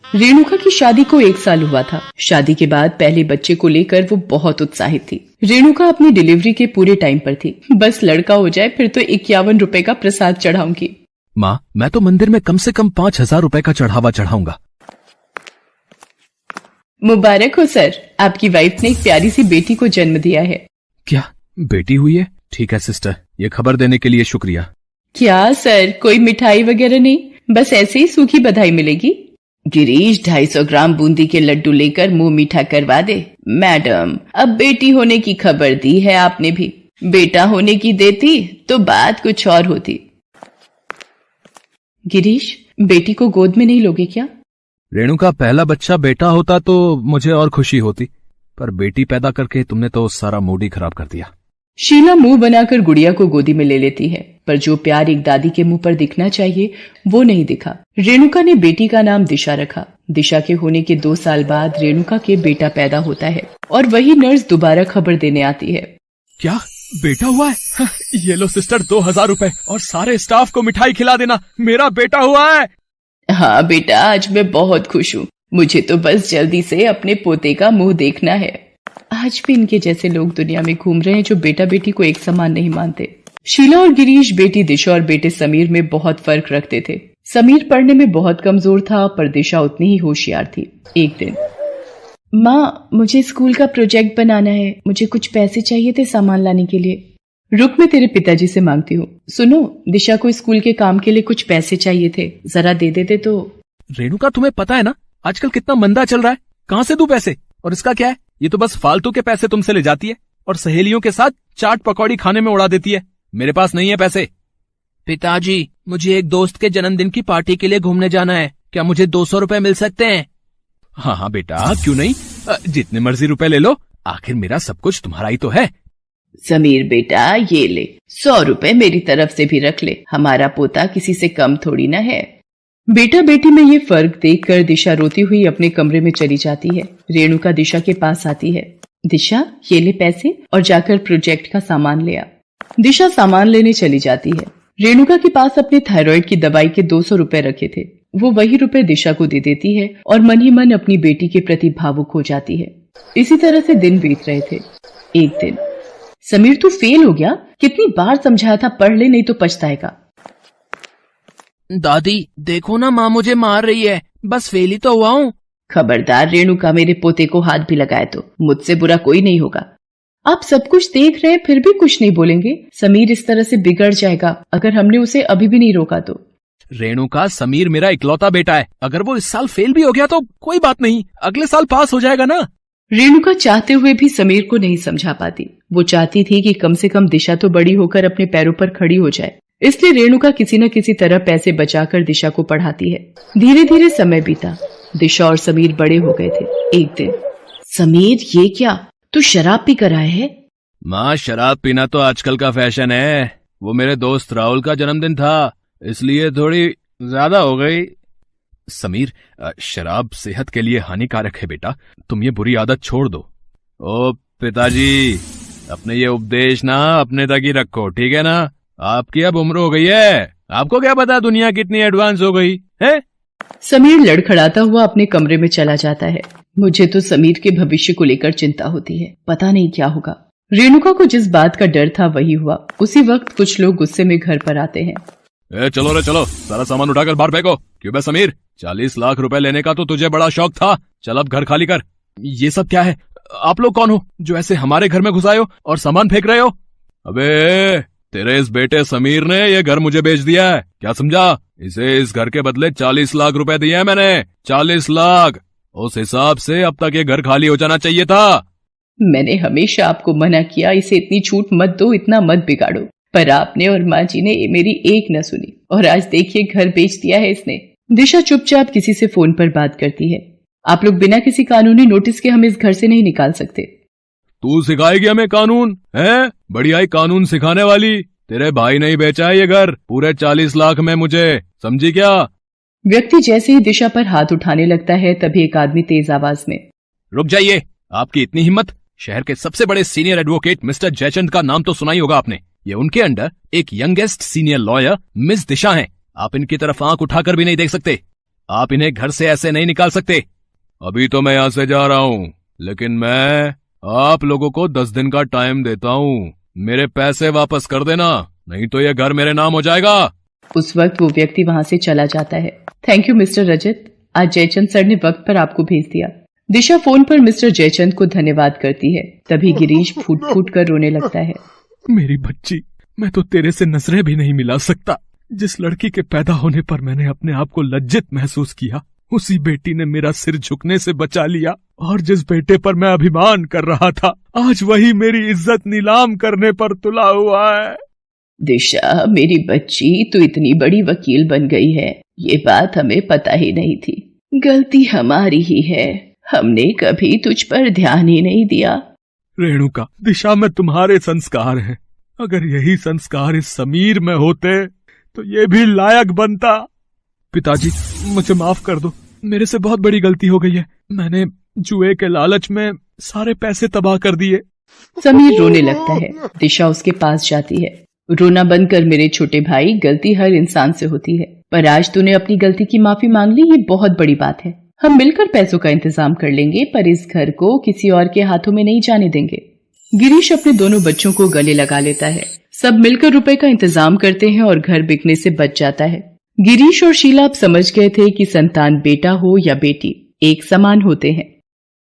रेणुका की शादी को 1 साल हुआ था। शादी के बाद पहले बच्चे को लेकर वो बहुत उत्साहित थी। रेणुका अपनी डिलीवरी के पूरे टाइम पर थी। बस लड़का हो जाए फिर तो 51 रुपए का प्रसाद चढ़ाऊंगी। माँ, मैं तो मंदिर में कम से कम 5,000 रुपए का चढ़ावा चढ़ाऊंगा। मुबारक हो सर, आपकी वाइफ ने एक प्यारी सी बेटी को जन्म दिया है। क्या बेटी हुई है? ठीक है सिस्टर, ये खबर देने के लिए शुक्रिया। क्या सर, कोई मिठाई वगैरह नहीं, बस ऐसे ही सूखी बधाई मिलेगी। गिरीश 250 ग्राम बूंदी के लड्डू लेकर मुंह मीठा करवा दे। मैडम, अब बेटी होने की खबर दी है आपने भी, बेटा होने की देती तो बात कुछ और होती। गिरीश, बेटी को गोद में नहीं लोगे क्या? रेणुका, पहला बच्चा बेटा होता तो मुझे और खुशी होती, पर बेटी पैदा करके तुमने तो सारा मूड ही खराब कर दिया। शीला मुंह बनाकर गुड़िया को गोदी में ले लेती है, पर जो प्यार एक दादी के मुंह पर दिखना चाहिए वो नहीं दिखा। रेणुका ने बेटी का नाम दिशा रखा। दिशा के होने के 2 साल बाद रेणुका के बेटा पैदा होता है और वही नर्स दोबारा खबर देने आती है। क्या बेटा हुआ है? ये लो सिस्टर 2,000 रुपए और सारे स्टाफ को मिठाई खिला देना, मेरा बेटा हुआ है। हाँ बेटा, आज मैं बहुत खुश हूँ। मुझे तो बस जल्दी से अपने पोते का मुंह देखना है। आज भी इनके जैसे लोग दुनिया में घूम रहे हैं जो बेटा बेटी को एक समान नहीं मानते। शीला और गिरीश बेटी दिशा और बेटे समीर में बहुत फर्क रखते थे। समीर पढ़ने में बहुत कमजोर था, पर दिशा उतनी ही होशियार थी। एक दिन, माँ, मुझे स्कूल का प्रोजेक्ट बनाना है, मुझे कुछ पैसे चाहिए थे सामान लाने के लिए। रुक, मैं तेरे पिताजी से मांगती हूँ। सुनो, दिशा को स्कूल के काम के लिए कुछ पैसे चाहिए थे, जरा दे देते तो। रेणुका, तुम्हें पता है ना आजकल कितना मंदा चल रहा है, कहाँ से दूं पैसे? और इसका क्या है, ये तो बस फालतू के पैसे तुमसे ले जाती है और सहेलियों के साथ चाट पकौड़ी खाने में उड़ा देती है। मेरे पास नहीं है पैसे। पिताजी, मुझे एक दोस्त के जन्मदिन की पार्टी के लिए घूमने जाना है, क्या मुझे 200 रुपए मिल सकते हैं? हाँ हाँ बेटा, क्यों नहीं, जितने मर्जी रुपए ले लो, आखिर मेरा सब कुछ तुम्हारा ही तो है। समीर बेटा, ये ले 100 रुपए मेरी तरफ से भी रख ले, हमारा पोता किसी से कम थोड़ी ना है। बेटा बेटी में ये फर्क देखकर दिशा रोती हुई अपने कमरे में चली जाती है। रेणुका दिशा के पास आती है। दिशा, ये ले पैसे और जाकर प्रोजेक्ट का सामान ले आ। दिशा सामान लेने चली जाती है। रेणुका के पास अपने थायराइड की दवाई के 200 रुपए रखे थे, वो वही रुपए दिशा को दे देती है और मन ही मन अपनी बेटी के प्रति भावुक हो जाती है। इसी तरह से दिन बीत रहे थे। एक दिन, समीर तू फेल हो गया, कितनी बार समझाया था पढ़ ले नहीं तो पछताएगा। दादी देखो ना, माँ मुझे मार रही है, बस फेल ही तो हुआ हूँ। खबरदार रेणुका, मेरे पोते को हाथ भी लगाए तो मुझसे बुरा कोई नहीं होगा। आप सब कुछ देख रहे हैं फिर भी कुछ नहीं बोलेंगे। समीर इस तरह से बिगड़ जाएगा अगर हमने उसे अभी भी नहीं रोका तो। रेणुका, समीर मेरा इकलौता बेटा है, अगर वो इस साल फेल भी हो गया तो कोई बात नहीं, अगले साल पास हो जाएगा ना। रेणुका चाहते हुए भी समीर को नहीं समझा पाती। वो चाहती थी कि कम से कम दिशा तो बड़ी होकर अपने पैरों पर खड़ी हो जाए, इसलिए रेणुका किसी न किसी तरह पैसे बचाकर दिशा को पढ़ाती है। धीरे धीरे समय बीता। दिशा और समीर बड़े हो गए थे। एक दिन, समीर ये क्या, तू शराब पी कर आया है? माँ, शराब पीना तो आजकल का फैशन है, वो मेरे दोस्त राहुल का जन्मदिन था इसलिए थोड़ी ज्यादा हो गई। समीर, शराब सेहत के लिए हानिकारक है बेटा, तुम ये बुरी आदत छोड़ दो। ओ पिताजी, अपने ये उपदेश ना अपने तक ही रखो, ठीक है ना? आपकी अब उम्र हो गई है, आपको क्या पता दुनिया कितनी एडवांस हो गई है। समीर लड़खड़ाता हुआ अपने कमरे में चला जाता है। मुझे तो समीर के भविष्य को लेकर चिंता होती है, पता नहीं क्या होगा। रेणुका को जिस बात का डर था वही हुआ। उसी वक्त कुछ लोग गुस्से में घर पर आते हैं। चलो रे चलो, सारा सामान उठाकर बाहर फेंको। क्यों बे समीर, 40 लाख रुपए लेने का तो तुझे बड़ा शौक था, चल अब घर खाली कर। ये सब क्या है? आप लोग कौन हो जो ऐसे हमारे घर में घुस आए हो और सामान फेंक रहे हो? अबे, तेरे इस बेटे समीर ने ये घर मुझे बेच दिया है, क्या समझा? इसे इस घर के बदले 40 लाख रुपए दिए हैं मैंने, 40 लाख। उस हिसाब से अब तक ये घर खाली हो जाना चाहिए था। मैंने हमेशा आपको मना किया, इसे इतनी छूट मत दो, इतना मत बिगाड़ो, पर आपने और माँ जी ने मेरी एक न सुनी और आज देखिए घर बेच दिया है इसने। दिशा चुपचाप किसी से फोन पर बात करती है। आप लोग बिना किसी कानूनी नोटिस के हमें इस घर से नहीं निकाल सकते। तू सिखाएगी हमें कानून है? बढ़िया ही कानून सिखाने वाली। तेरे भाई नहीं बेचा है ये घर पूरे 40 लाख में मुझे, समझी क्या? व्यक्ति जैसे ही दिशा पर हाथ उठाने लगता है तभी एक आदमी तेज आवाज में, रुक जाइए, आपकी इतनी हिम्मत? शहर के सबसे बड़े सीनियर एडवोकेट मिस्टर जयचंद का नाम तो सुना ही होगा आपने। ये उनके अंडर एक यंगेस्ट सीनियर लॉयर मिस दिशा हैं। आप इनकी तरफ आंख उठाकर भी नहीं देख सकते। आप इन्हें घर से ऐसे नहीं निकाल सकते। अभी तो मैं यहाँ से जा रहा हूँ, लेकिन मैं आप लोगों को 10 दिन का टाइम देता हूँ। मेरे पैसे वापस कर देना, नहीं तो यह घर मेरे नाम हो जाएगा। उस वक्त वो व्यक्ति वहां से चला जाता है। थैंक यू मिस्टर रजत, आज जयचंद सर ने वक्त पर आपको भेज दिया। दिशा फोन पर मिस्टर जयचंद को धन्यवाद करती है। तभी गिरीश फूट फूट कर रोने लगता है। मेरी बच्ची, मैं तो तेरे से नजरें भी नहीं मिला सकता। जिस लड़की के पैदा होने पर मैंने अपने आप को लज्जित महसूस किया, उसी बेटी ने मेरा सिर झुकने से बचा लिया। और जिस बेटे पर मैं अभिमान कर रहा था, आज वही मेरी इज्जत नीलाम करने पर तुला हुआ है। दिशा मेरी बच्ची, तू इतनी बड़ी वकील बन गई है, ये बात हमें पता ही नहीं थी। गलती हमारी ही है, हमने कभी तुझ पर ध्यान ही नहीं दिया। रेणुका, दिशा में तुम्हारे संस्कार हैं। अगर यही संस्कार इस समीर में होते तो ये भी लायक बनता। पिताजी, मुझे माफ कर दो, मेरे से बहुत बड़ी गलती हो गई है। मैंने जुए के लालच में सारे पैसे तबाह कर दिए। समीर रोने लगता है। दिशा उसके पास जाती है। रोना बंद कर मेरे छोटे भाई, गलती हर इंसान से होती है, पर आज तूने अपनी गलती की माफी मांग ली, ये बहुत बड़ी बात है। हम मिलकर पैसों का इंतजाम कर लेंगे, पर इस घर को किसी और के हाथों में नहीं जाने देंगे। गिरीश अपने दोनों बच्चों को गले लगा लेता है। सब मिलकर रुपए का इंतजाम करते हैं और घर बिकने से बच जाता है। गिरीश और शीला अब समझ गए थे कि संतान बेटा हो या बेटी, एक समान होते हैं।